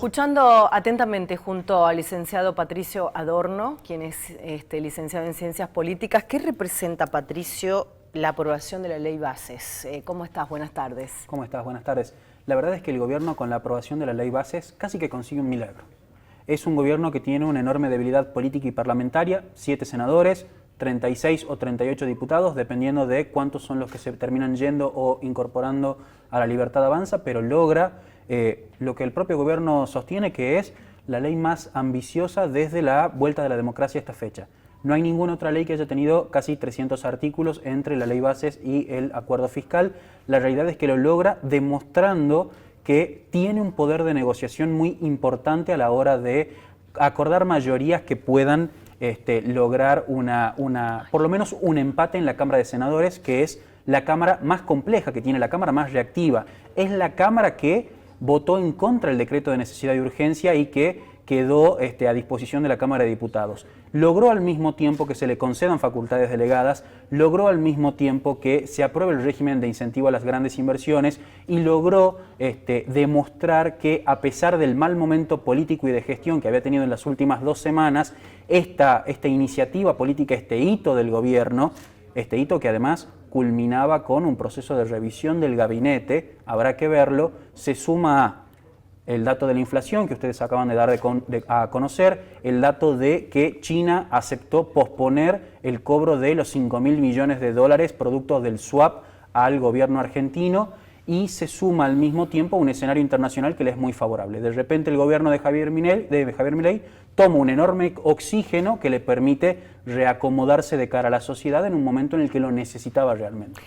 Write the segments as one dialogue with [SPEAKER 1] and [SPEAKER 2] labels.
[SPEAKER 1] Escuchando atentamente junto al licenciado Patricio Adorno, quien es licenciado en Ciencias Políticas, ¿qué representa, Patricio, la aprobación de la Ley Bases? ¿Cómo estás? Buenas tardes.
[SPEAKER 2] ¿Cómo estás? Buenas tardes. La verdad es que el gobierno, con la aprobación de la Ley Bases, casi que consigue un milagro. Es un gobierno que tiene una enorme debilidad política y parlamentaria, 7 senadores, 36 o 38 diputados, dependiendo de cuántos son los que se terminan yendo o incorporando a la Libertad Avanza, pero logra lo que el propio gobierno sostiene, que es la ley más ambiciosa desde la vuelta de la democracia a esta fecha. No hay ninguna otra ley que haya tenido casi 300 artículos entre la Ley Bases y el acuerdo fiscal. La realidad es que lo logra demostrando que tiene un poder de negociación muy importante a la hora de acordar mayorías que puedan lograr por lo menos un empate en la Cámara de Senadores, que es la Cámara más compleja que tiene, la Cámara más reactiva. Es la Cámara que votó en contra del decreto de necesidad y urgencia y que quedó a disposición de la Cámara de Diputados. Logró al mismo tiempo que se le concedan facultades delegadas, logró al mismo tiempo que se apruebe el régimen de incentivo a las grandes inversiones y logró demostrar que, a pesar del mal momento político y de gestión que había tenido en las últimas 2 semanas, esta iniciativa política, este hito del gobierno, este hito que además culminaba con un proceso de revisión del gabinete, habrá que verlo, se suma a el dato de la inflación que ustedes acaban de dar a conocer, el dato de que China aceptó posponer el cobro de los 5.000 millones de dólares producto del swap al gobierno argentino, y se suma al mismo tiempo un escenario internacional que le es muy favorable. De repente el gobierno de Javier Milei toma un enorme oxígeno que le permite reacomodarse de cara a la sociedad en un momento en el que lo necesitaba realmente.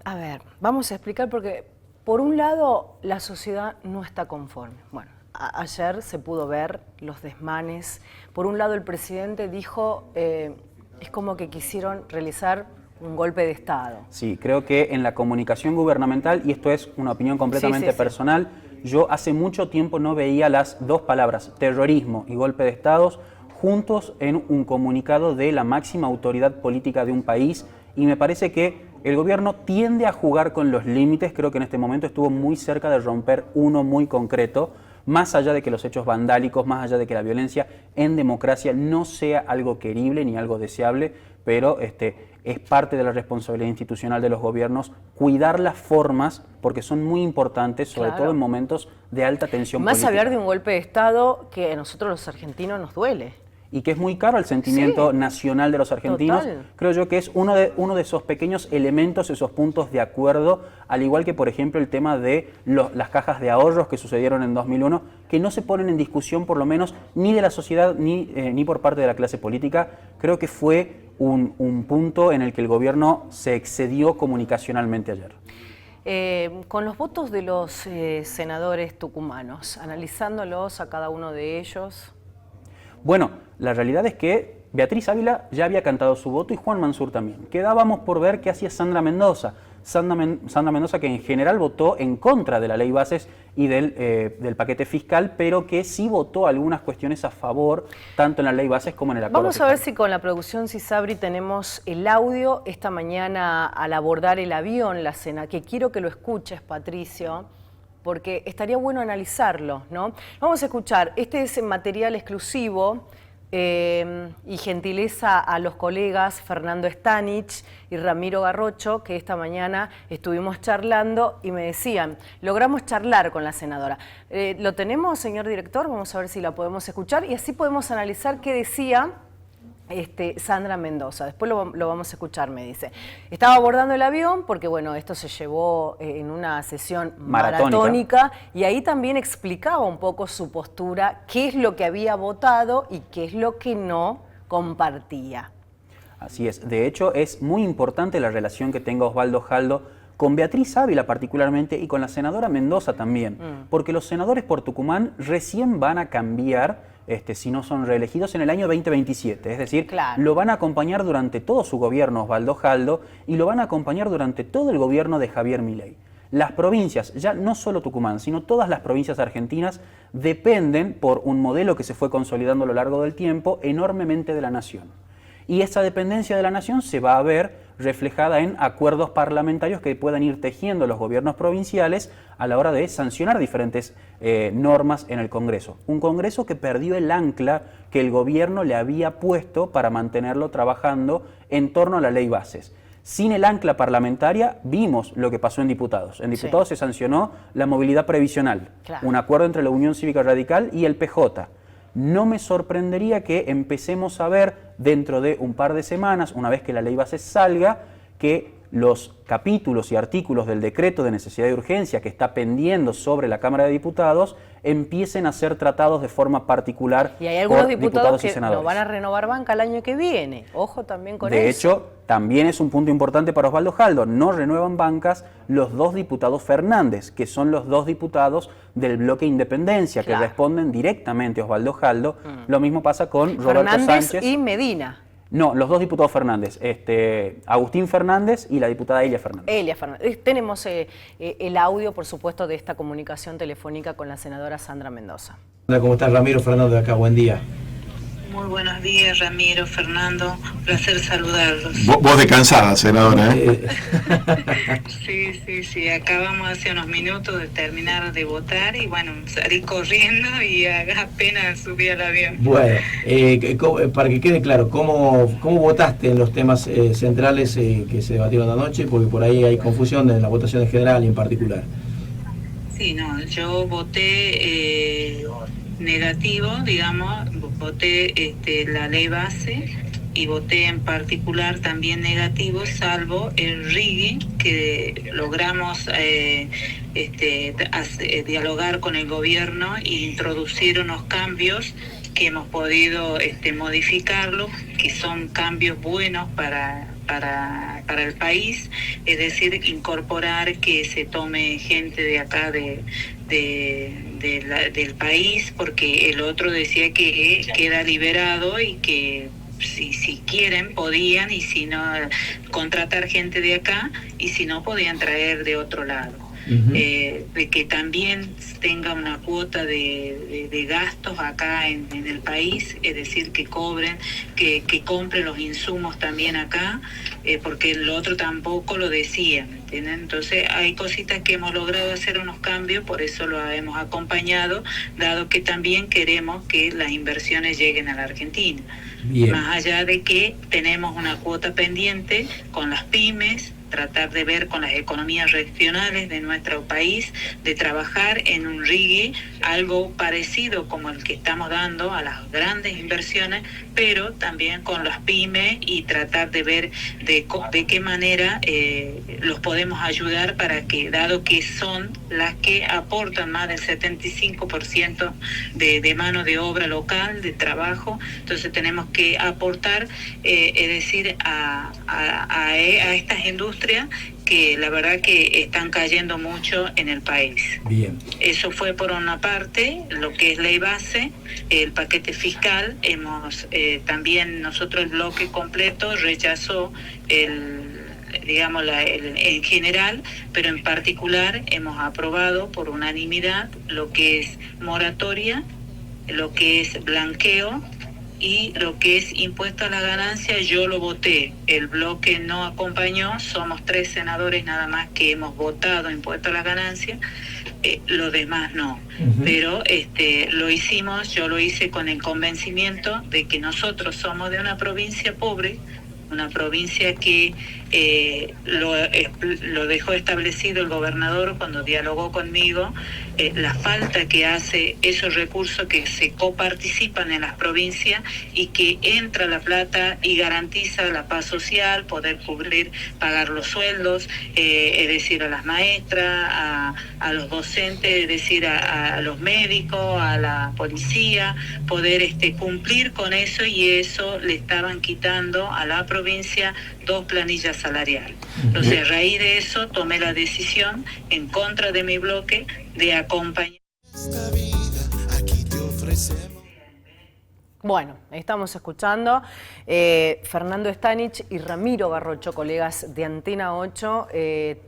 [SPEAKER 1] A ver, vamos a explicar porque, por un lado, la sociedad no está conforme. Bueno, ayer se pudo ver los desmanes. Por un lado, el presidente dijo, es como que quisieron realizar un golpe de Estado.
[SPEAKER 2] Sí, creo que en la comunicación gubernamental, y esto es una opinión completamente personal, yo hace mucho tiempo no veía las dos palabras, terrorismo y golpe de Estado, juntos en un comunicado de la máxima autoridad política de un país, y me parece que el gobierno tiende a jugar con los límites. Creo que en este momento estuvo muy cerca de romper uno muy concreto, más allá de que los hechos vandálicos, más allá de que la violencia en democracia no sea algo querible ni algo deseable, pero es parte de la responsabilidad institucional de los gobiernos cuidar las formas, porque son muy importantes, sobre todo en momentos de alta tensión política.
[SPEAKER 1] Más hablar de un golpe de Estado que a nosotros los argentinos nos duele.
[SPEAKER 2] Y que es muy caro al sentimiento nacional de los argentinos. Total. Creo yo que es uno de esos pequeños elementos, esos puntos de acuerdo, al igual que, por ejemplo, el tema de las cajas de ahorros que sucedieron en 2001, que no se ponen en discusión, por lo menos, ni de la sociedad ni por parte de la clase política. Creo que fue un punto en el que el gobierno se excedió comunicacionalmente ayer.
[SPEAKER 1] Con los votos de los senadores tucumanos, analizándolos a cada uno de ellos...
[SPEAKER 2] Bueno, la realidad es que Beatriz Ávila ya había cantado su voto y Juan Mansur también. Quedábamos por ver qué hacía Sandra Mendoza. Sandra Mendoza, que en general votó en contra de la Ley Bases y del paquete fiscal, pero que sí votó algunas cuestiones a favor, tanto en la Ley Bases como en el acuerdo fiscal.
[SPEAKER 1] Vamos a ver si con la producción Cisabri tenemos el audio esta mañana al abordar el avión, la cena, que quiero que lo escuches, Patricio, porque estaría bueno analizarlo, ¿no? Vamos a escuchar, este es material exclusivo y gentileza a los colegas Fernando Stanich y Ramiro Garrocho, que esta mañana estuvimos charlando y me decían, logramos charlar con la senadora. ¿Lo tenemos, señor director? Vamos a ver si la podemos escuchar y así podemos analizar qué decía Sandra Mendoza. Después lo vamos a escuchar, me dice. Estaba abordando el avión porque, bueno, esto se llevó en una sesión maratónica y ahí también explicaba un poco su postura, qué es lo que había votado y qué es lo que no compartía.
[SPEAKER 2] Así es. De hecho, es muy importante la relación que tenga Osvaldo Jaldo con Beatriz Ávila particularmente y con la senadora Mendoza también, porque los senadores por Tucumán recién van a cambiar si no son reelegidos en el año 2027, es decir, lo van a acompañar durante todo su gobierno Osvaldo Jaldo y lo van a acompañar durante todo el gobierno de Javier Milei. Las provincias, ya no solo Tucumán, sino todas las provincias argentinas dependen, por un modelo que se fue consolidando a lo largo del tiempo, enormemente de la nación. Y esa dependencia de la nación se va a ver reflejada en acuerdos parlamentarios que puedan ir tejiendo los gobiernos provinciales a la hora de sancionar diferentes normas en el Congreso. Un Congreso que perdió el ancla que el gobierno le había puesto para mantenerlo trabajando en torno a la ley bases. Sin el ancla parlamentaria vimos lo que pasó en diputados. En diputados se sancionó la movilidad previsional, un acuerdo entre la Unión Cívica Radical y el PJ. No me sorprendería que empecemos a ver dentro de un par de semanas, una vez que la ley base salga, que los capítulos y artículos del decreto de necesidad y urgencia que está pendiendo sobre la Cámara de Diputados empiecen a ser tratados de forma particular
[SPEAKER 1] y hay algunos
[SPEAKER 2] por
[SPEAKER 1] diputados
[SPEAKER 2] y
[SPEAKER 1] que
[SPEAKER 2] senadores.
[SPEAKER 1] no van a renovar banca el año que viene. Ojo también con eso.
[SPEAKER 2] De hecho, también es un punto importante para Osvaldo Jaldo. No renuevan bancas los dos diputados Fernández, que son los dos diputados del bloque Independencia, que responden directamente a Osvaldo Jaldo. Lo mismo pasa con Roberto
[SPEAKER 1] Fernández
[SPEAKER 2] Sánchez
[SPEAKER 1] y Medina.
[SPEAKER 2] No, los dos diputados Fernández, Agustín Fernández y la diputada Elia Fernández.
[SPEAKER 1] Elia Fernández. Tenemos el audio, por supuesto, de esta comunicación telefónica con la senadora Sandra Mendoza.
[SPEAKER 3] Hola, ¿cómo estás? Ramiro Fernando de acá, buen día.
[SPEAKER 4] Muy buenos días, Ramiro, Fernando, placer saludarlos.
[SPEAKER 5] Vos descansada, senadora, ¿eh?
[SPEAKER 4] Sí, acabamos hace unos minutos de terminar de votar y bueno, salí corriendo y apenas subí al avión.
[SPEAKER 3] Bueno, para que quede claro, ¿cómo votaste en los temas centrales que se debatieron anoche? Porque por ahí hay confusión en la votación en general y en particular.
[SPEAKER 4] Sí, no, yo voté negativo, digamos, voté la ley base y voté en particular también negativo, salvo el RIGI, que logramos dialogar con el gobierno e introducir unos cambios que hemos podido modificarlo, que son cambios buenos para el país, es decir, incorporar que se tome gente de acá del país, porque el otro decía que queda liberado y que si quieren podían, y si no, contratar gente de acá, y si no podían traer de otro lado. De que también tenga una cuota de gastos acá en el país, es decir, que cobren, que compren los insumos también acá, porque el otro tampoco lo decía, ¿me entienden? Entonces hay cositas que hemos logrado hacer unos cambios, por eso lo hemos acompañado, dado que también queremos que las inversiones lleguen a la Argentina. Bien. Más allá de que tenemos una cuota pendiente con las pymes, tratar de ver con las economías regionales de nuestro país, de trabajar en un RIGI, algo parecido como el que estamos dando a las grandes inversiones, pero también con las pymes, y tratar de ver de qué manera los podemos ayudar para que, dado que son las que aportan más del 75% de mano de obra local, de trabajo, entonces tenemos que aportar, es decir, a estas industrias que la verdad que están cayendo mucho en el país. Bien. Eso fue por una parte, lo que es ley base, el paquete fiscal. Hemos también nosotros, el bloque completo rechazó en general, pero en particular hemos aprobado por unanimidad lo que es moratoria, lo que es blanqueo y lo que es impuesto a la ganancia. Yo lo voté, el bloque no acompañó, somos 3 senadores nada más que hemos votado impuesto a la ganancia, los demás no. Pero lo hicimos, yo lo hice con el convencimiento de que nosotros somos de una provincia pobre, una provincia que lo dejó establecido el gobernador cuando dialogó conmigo, la falta que hace esos recursos que se coparticipan en las provincias y que entra la plata y garantiza la paz social, poder cubrir, pagar los sueldos, es decir, a las maestras, a los docentes, es decir, a los médicos, a la policía, poder cumplir con eso, y eso le estaban quitando a la provincia 2 planillas salariales. Entonces, a raíz de eso, tomé la decisión, en contra de mi bloque, de acompañar.
[SPEAKER 1] Bueno, estamos escuchando Fernando Stanich y Ramiro Garrocho, colegas de Antena 8,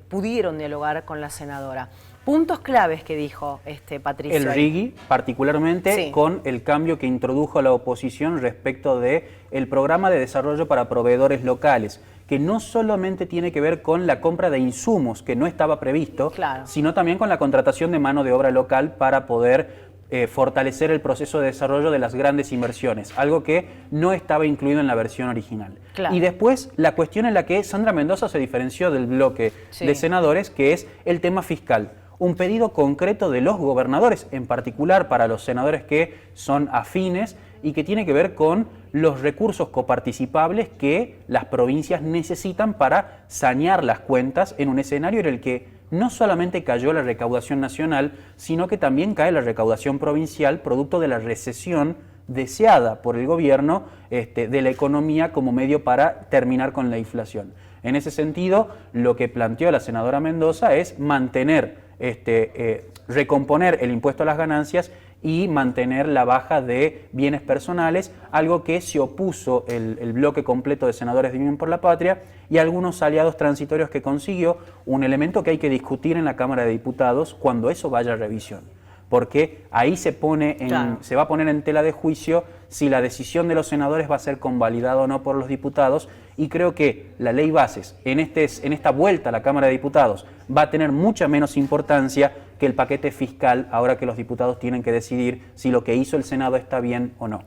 [SPEAKER 1] pudieron dialogar con la senadora. Puntos claves que dijo Patricio.
[SPEAKER 2] El RIGI, particularmente
[SPEAKER 1] Sí.
[SPEAKER 2] con el cambio que introdujo la oposición respecto del programa de desarrollo para proveedores locales, que no solamente tiene que ver con la compra de insumos, que no estaba previsto,
[SPEAKER 1] Claro.
[SPEAKER 2] sino también con la contratación de mano de obra local para poder fortalecer el proceso de desarrollo de las grandes inversiones, algo que no estaba incluido en la versión original.
[SPEAKER 1] Claro.
[SPEAKER 2] Y después, la cuestión en la que Sandra Mendoza se diferenció del bloque
[SPEAKER 1] Sí.
[SPEAKER 2] de senadores, que es el tema fiscal. Un pedido concreto de los gobernadores, en particular para los senadores que son afines y que tiene que ver con los recursos coparticipables que las provincias necesitan para sanear las cuentas en un escenario en el que no solamente cayó la recaudación nacional, sino que también cae la recaudación provincial producto de la recesión deseada por el gobierno de la economía como medio para terminar con la inflación. En ese sentido, lo que planteó la senadora Mendoza es mantener, recomponer el impuesto a las ganancias y mantener la baja de bienes personales, algo que se opuso el bloque completo de senadores de Unión por la Patria y algunos aliados transitorios que consiguió, un elemento que hay que discutir en la Cámara de Diputados cuando eso vaya a revisión. Porque ahí se va a poner en tela de juicio si la decisión de los senadores va a ser convalidada o no por los diputados, y creo que la ley bases en esta vuelta a la Cámara de Diputados va a tener mucha menos importancia que el paquete fiscal, ahora que los diputados tienen que decidir si lo que hizo el Senado está bien o no.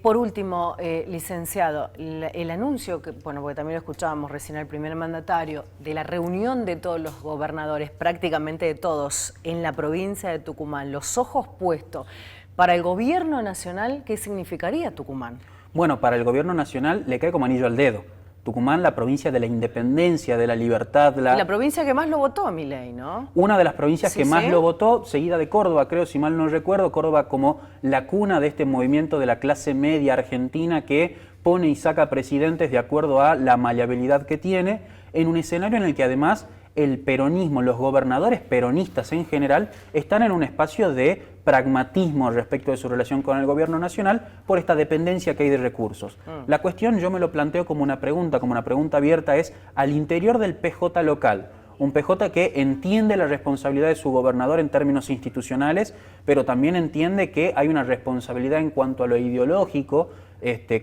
[SPEAKER 1] Por último, licenciado, el anuncio, porque también lo escuchábamos recién al primer mandatario, de la reunión de todos los gobernadores, prácticamente de todos, en la provincia de Tucumán, los ojos puestos, para el gobierno nacional, ¿qué significaría Tucumán?
[SPEAKER 2] Bueno, para el gobierno nacional le cae como anillo al dedo. Tucumán, la provincia de la independencia, de la libertad.
[SPEAKER 1] La provincia que más lo votó, Milei, ¿no?
[SPEAKER 2] Una de las provincias que más
[SPEAKER 1] ¿sí?
[SPEAKER 2] lo votó, seguida de Córdoba, creo, si mal no recuerdo, Córdoba como la cuna de este movimiento de la clase media argentina que pone y saca presidentes de acuerdo a la maleabilidad que tiene, en un escenario en el que además el peronismo, los gobernadores peronistas en general, están en un espacio de pragmatismo respecto de su relación con el gobierno nacional por esta dependencia que hay de recursos. La cuestión, yo me lo planteo como una pregunta abierta, es al interior del PJ local. Un PJ que entiende la responsabilidad de su gobernador en términos institucionales, pero también entiende que hay una responsabilidad en cuanto a lo ideológico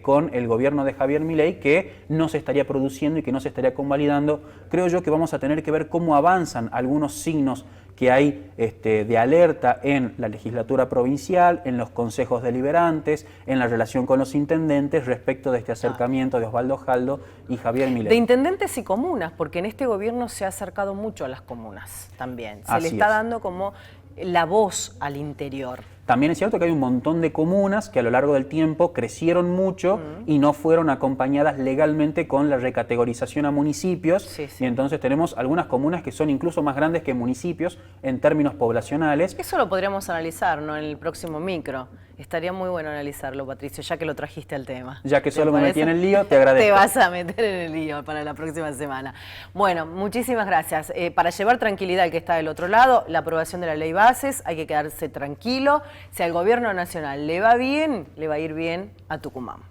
[SPEAKER 2] con el gobierno de Javier Milei que no se estaría produciendo y que no se estaría convalidando. Creo yo que vamos a tener que ver cómo avanzan algunos signos que hay de alerta en la legislatura provincial, en los consejos deliberantes, en la relación con los intendentes respecto de este acercamiento de Osvaldo Jaldo y Javier Milei.
[SPEAKER 1] De intendentes y comunas, porque en este gobierno se ha acercado mucho a las comunas también. Se le está dando como la voz al interior.
[SPEAKER 2] También es cierto que hay un montón de comunas que a lo largo del tiempo crecieron mucho y no fueron acompañadas legalmente con la recategorización a municipios. Y entonces tenemos algunas comunas que son incluso más grandes que municipios en términos poblacionales.
[SPEAKER 1] Eso lo podríamos analizar, ¿no? En el próximo micro. Estaría muy bueno analizarlo, Patricio, ya que lo trajiste al tema.
[SPEAKER 2] Ya que solo me metí en el lío, te agradezco.
[SPEAKER 1] Te vas a meter en el lío para la próxima semana. Bueno, muchísimas gracias. Para llevar tranquilidad al que está del otro lado, la aprobación de la ley bases, hay que quedarse tranquilo. Si al gobierno nacional le va bien, le va a ir bien a Tucumán.